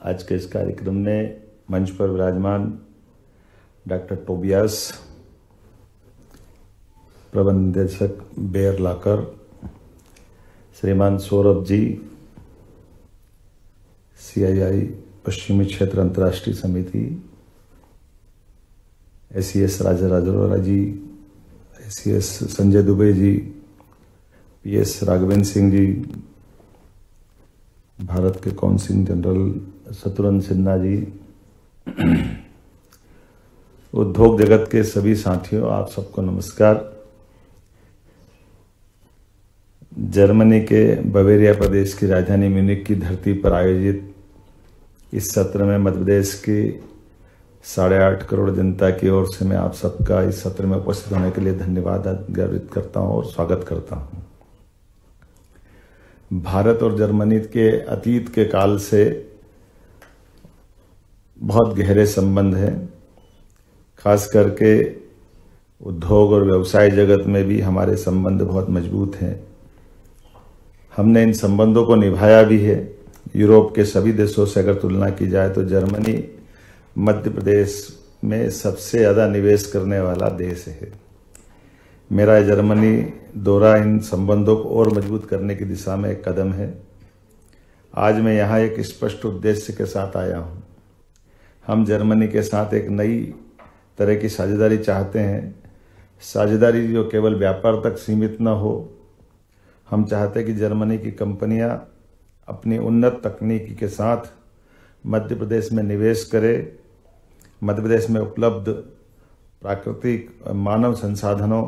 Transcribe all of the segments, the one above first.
आज के इस कार्यक्रम में मंच पर विराजमान डॉक्टर टोबियास, प्रबंध निदेशक बेयर लाकर, श्रीमान सौरभ जी, CII पश्चिमी क्षेत्र अंतर्राष्ट्रीय समिति, SES राजा राजौरा जी, SES संजय दुबे जी, PS राघवेंद्र सिंह जी, भारत के कौंसिल जनरल शत्रुघ्न सिन्हा जी, उद्योग जगत के सभी साथियों, आप सबको नमस्कार। जर्मनी के बवेरिया प्रदेश की राजधानी म्यूनिख की धरती पर आयोजित इस सत्र में मध्य प्रदेश की 8.5 करोड़ जनता की ओर से मैं आप सबका इस सत्र में उपस्थित होने के लिए धन्यवाद ज्ञापित करता हूं और स्वागत करता हूं। भारत और जर्मनी के अतीत के काल से बहुत गहरे संबंध हैं। खास करके उद्योग और व्यवसाय जगत में भी हमारे संबंध बहुत मजबूत हैं। हमने इन संबंधों को निभाया भी है। यूरोप के सभी देशों से अगर तुलना की जाए तो जर्मनी मध्य प्रदेश में सबसे ज़्यादा निवेश करने वाला देश है। मेरा जर्मनी दौरा इन संबंधों को और मजबूत करने की दिशा में एक कदम है। आज मैं यहाँ एक स्पष्ट उद्देश्य के साथ आया हूँ। हम जर्मनी के साथ एक नई तरह की साझेदारी चाहते हैं। साझेदारी जो केवल व्यापार तक सीमित न हो। हम चाहते हैं कि जर्मनी की कंपनियां अपनी उन्नत तकनीकी के साथ मध्य प्रदेश में निवेश करें। मध्य प्रदेश में उपलब्ध प्राकृतिक मानव संसाधनों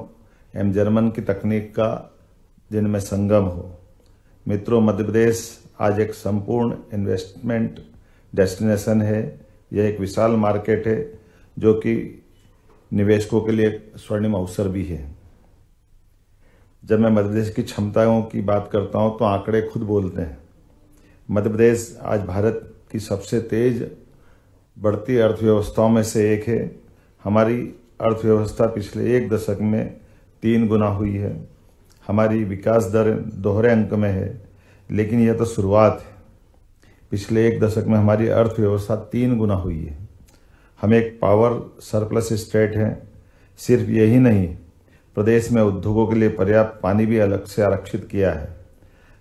एवं जर्मन की तकनीक का जिनमें संगम हो। मित्रों, मध्य प्रदेश आज एक संपूर्ण इन्वेस्टमेंट डेस्टिनेशन है। यह एक विशाल मार्केट है जो कि निवेशकों के लिए स्वर्णिम अवसर भी है। जब मैं मध्य प्रदेश की क्षमताओं की बात करता हूं तो आंकड़े खुद बोलते हैं। मध्य प्रदेश आज भारत की सबसे तेज बढ़ती अर्थव्यवस्थाओं में से एक है। हमारी अर्थव्यवस्था पिछले एक दशक में 3 गुना हुई है। हमारी विकास दर दोहरे अंक में है, लेकिन यह तो शुरुआत है। पिछले एक दशक में हमारी अर्थव्यवस्था 3 गुना हुई है। हम एक पावर सरप्लस स्टेट हैं। सिर्फ यही नहीं, प्रदेश में उद्योगों के लिए पर्याप्त पानी भी अलग से आरक्षित किया है।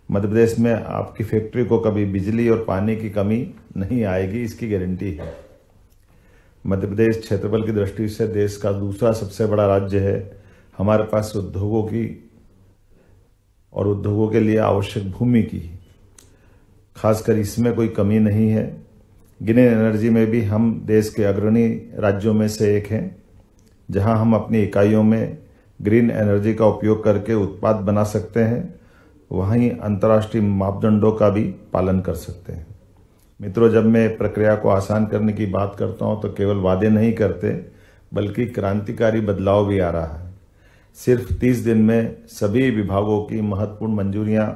मध्य प्रदेश में आपकी फैक्ट्री को कभी बिजली और पानी की कमी नहीं आएगी, इसकी गारंटी है। मध्य प्रदेश क्षेत्रफल की दृष्टि से देश का दूसरा सबसे बड़ा राज्य है। हमारे पास उद्योगों की और उद्योगों के लिए आवश्यक भूमि की खासकर इसमें कोई कमी नहीं है। ग्रीन एनर्जी में भी हम देश के अग्रणी राज्यों में से एक हैं, जहां हम अपनी इकाइयों में ग्रीन एनर्जी का उपयोग करके उत्पाद बना सकते हैं, वहीं अंतर्राष्ट्रीय मापदंडों का भी पालन कर सकते हैं। मित्रों, जब मैं प्रक्रिया को आसान करने की बात करता हूं तो केवल वादे नहीं करते, बल्कि क्रांतिकारी बदलाव भी आ रहा है। सिर्फ 30 दिन में सभी विभागों की महत्वपूर्ण मंजूरियां,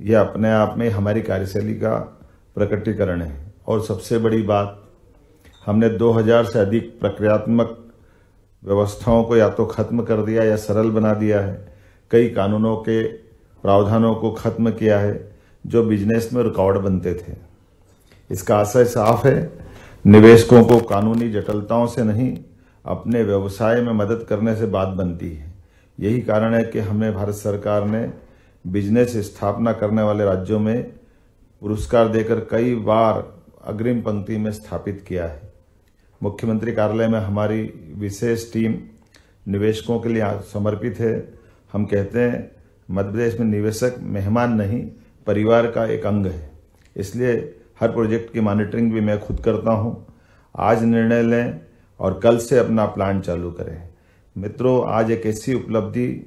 यह अपने आप में हमारी कार्यशैली का प्रकटीकरण है। और सबसे बड़ी बात, हमने 2000 से अधिक प्रक्रियात्मक व्यवस्थाओं को या तो खत्म कर दिया या सरल बना दिया है। कई कानूनों के प्रावधानों को खत्म किया है जो बिजनेस में रुकावट बनते थे। इसका आशय साफ है, निवेशकों को कानूनी जटिलताओं से नहीं, अपने व्यवसाय में मदद करने से बात बनती है। यही कारण है कि हमें भारत सरकार ने बिजनेस स्थापना करने वाले राज्यों में पुरस्कार देकर कई बार अग्रिम पंक्ति में स्थापित किया है। मुख्यमंत्री कार्यालय में हमारी विशेष टीम निवेशकों के लिए समर्पित है। हम कहते हैं मध्य प्रदेश में निवेशक मेहमान नहीं, परिवार का एक अंग है। इसलिए हर प्रोजेक्ट की मॉनिटरिंग भी मैं खुद करता हूं। आज निर्णय लें और कल से अपना प्लान चालू करें। मित्रों, आज एक ऐसी उपलब्धि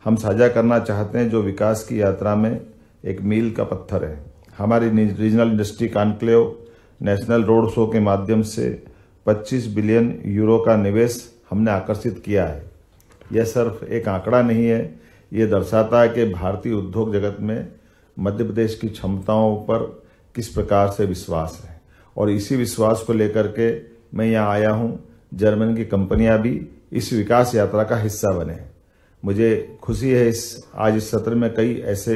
हम साझा करना चाहते हैं जो विकास की यात्रा में एक मील का पत्थर है। हमारी regional industry conclave national road show के माध्यम से 25 बिलियन यूरो का निवेश हमने आकर्षित किया है। यह सिर्फ एक आंकड़ा नहीं है, ये दर्शाता है कि भारतीय उद्योग जगत में मध्य प्रदेश की क्षमताओं पर किस प्रकार से विश्वास है। और इसी विश्वास को लेकर के मैं यहाँ आया हूँ। जर्मनी की कंपनियां भी इस विकास यात्रा का हिस्सा बने। मुझे खुशी है आज इस सत्र में कई ऐसे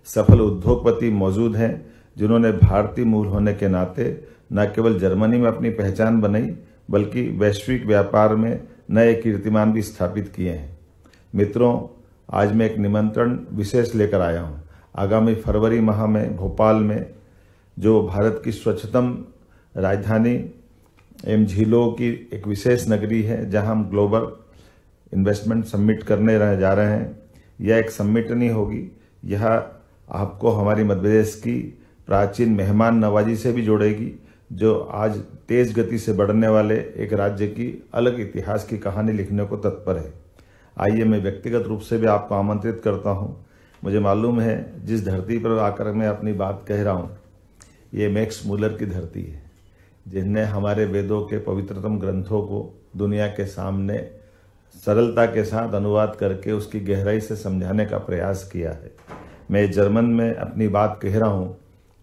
सफल उद्योगपति मौजूद हैं जिन्होंने भारतीय मूल होने के नाते न केवल जर्मनी में अपनी पहचान बनाई बल्कि वैश्विक व्यापार में नए कीर्तिमान भी स्थापित किए हैं। मित्रों, आज मैं एक निमंत्रण विशेष लेकर आया हूं। आगामी फरवरी माह में भोपाल में जो भारत की स्वच्छतम राजधानी एवं झीलों की एक विशेष नगरी है, जहां हम ग्लोबल इन्वेस्टमेंट समिट करने जा रहे हैं। यह एक समिट नहीं होगी, यह आपको हमारी मध्य प्रदेश की प्राचीन मेहमान नवाजी से भी जोड़ेगी, जो आज तेज गति से बढ़ने वाले एक राज्य की अलग इतिहास की कहानी लिखने को तत्पर है। आइए मैं व्यक्तिगत रूप से भी आपको आमंत्रित करता हूं। मुझे मालूम है जिस धरती पर आकर मैं अपनी बात कह रहा हूं, ये मैक्स मूलर की धरती है, जिन्हें हमारे वेदों के पवित्रतम ग्रंथों को दुनिया के सामने सरलता के साथ अनुवाद करके उसकी गहराई से समझाने का प्रयास किया है। मैं जर्मन में अपनी बात कह रहा हूं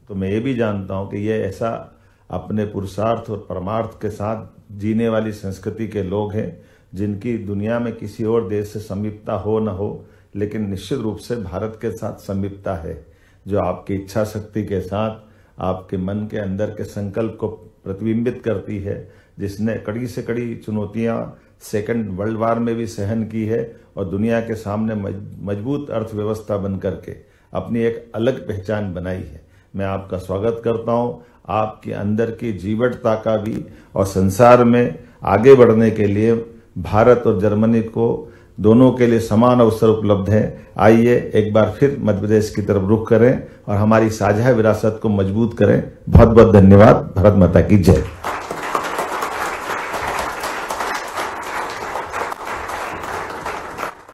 तो मैं ये भी जानता हूं कि ये ऐसा अपने पुरुषार्थ और परमार्थ के साथ जीने वाली संस्कृति के लोग हैं, जिनकी दुनिया में किसी और देश से समीपता हो न हो, लेकिन निश्चित रूप से भारत के साथ समीपता है, जो आपकी इच्छा शक्ति के साथ आपके मन के अंदर के संकल्प को प्रतिबिंबित करती है, जिसने कड़ी से कड़ी चुनौतियां सेकंड वर्ल्ड वार में भी सहन की है और दुनिया के सामने मजबूत अर्थव्यवस्था बन करके अपनी एक अलग पहचान बनाई है। मैं आपका स्वागत करता हूं, आपके अंदर की जीवटता का भी, और संसार में आगे बढ़ने के लिए भारत और जर्मनी को दोनों के लिए समान अवसर उपलब्ध है। आइए एक बार फिर मध्य प्रदेश की तरफ रुख करें और हमारी साझा विरासत को मजबूत करें। बहुत बहुत धन्यवाद। भारत माता की जय।